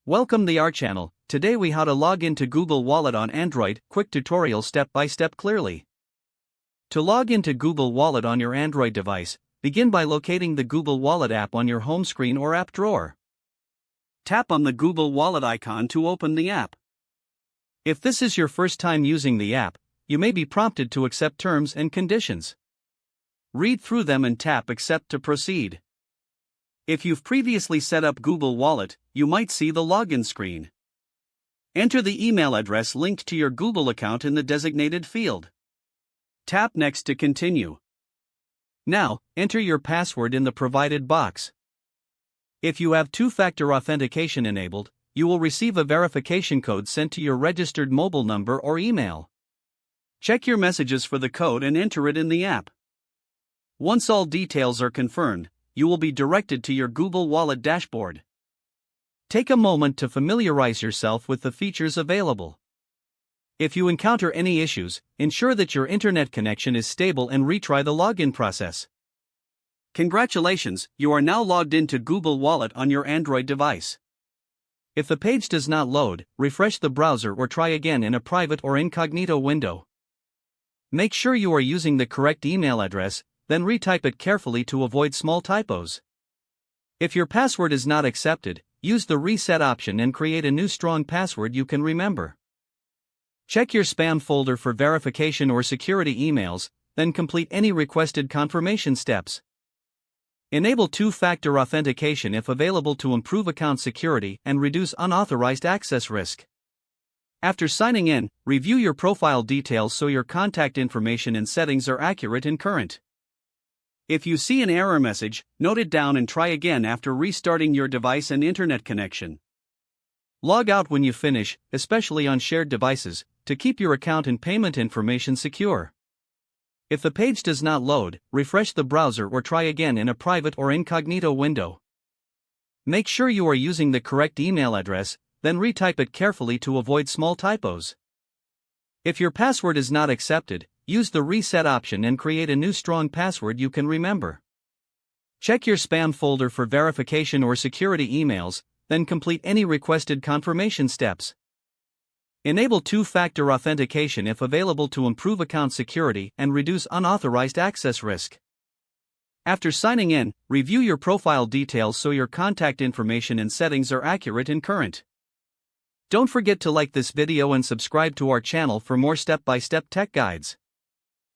Welcome to our channel. Today we how to log into Google Wallet on Android, quick tutorial step by step clearly. To log into Google Wallet on your Android device, begin by locating the Google Wallet app on your home screen or app drawer. Tap on the Google Wallet icon to open the app. If this is your first time using the app, you may be prompted to accept terms and conditions. Read through them and tap Accept to proceed. If you've previously set up Google Wallet, you might see the login screen. Enter the email address linked to your Google account in the designated field. Tap Next to continue. Now, enter your password in the provided box. If you have two-factor authentication enabled, you will receive a verification code sent to your registered mobile number or email. Check your messages for the code and enter it in the app. Once all details are confirmed, you will be directed to your Google Wallet dashboard. Take a moment to familiarize yourself with the features available. If you encounter any issues, ensure that your internet connection is stable and retry the login process. Congratulations, you are now logged into Google Wallet on your Android device. If the page does not load, refresh the browser or try again in a private or incognito window. Make sure you are using the correct email address, then retype it carefully to avoid small typos. If your password is not accepted, use the reset option and create a new strong password you can remember. Check your spam folder for verification or security emails, then complete any requested confirmation steps. Enable two-factor authentication if available to improve account security and reduce unauthorized access risk. After signing in, review your profile details so your contact information and settings are accurate and current. If you see an error message, note it down and try again after restarting your device and internet connection. Log out when you finish, especially on shared devices, to keep your account and payment information secure. If the page does not load, refresh the browser or try again in a private or incognito window. Make sure you are using the correct email address, then retype it carefully to avoid small typos. If your password is not accepted, use the reset option and create a new strong password you can remember. Check your spam folder for verification or security emails, then complete any requested confirmation steps. Enable two-factor authentication if available to improve account security and reduce unauthorized access risk. After signing in, review your profile details so your contact information and settings are accurate and current. Don't forget to like this video and subscribe to our channel for more step-by-step tech guides.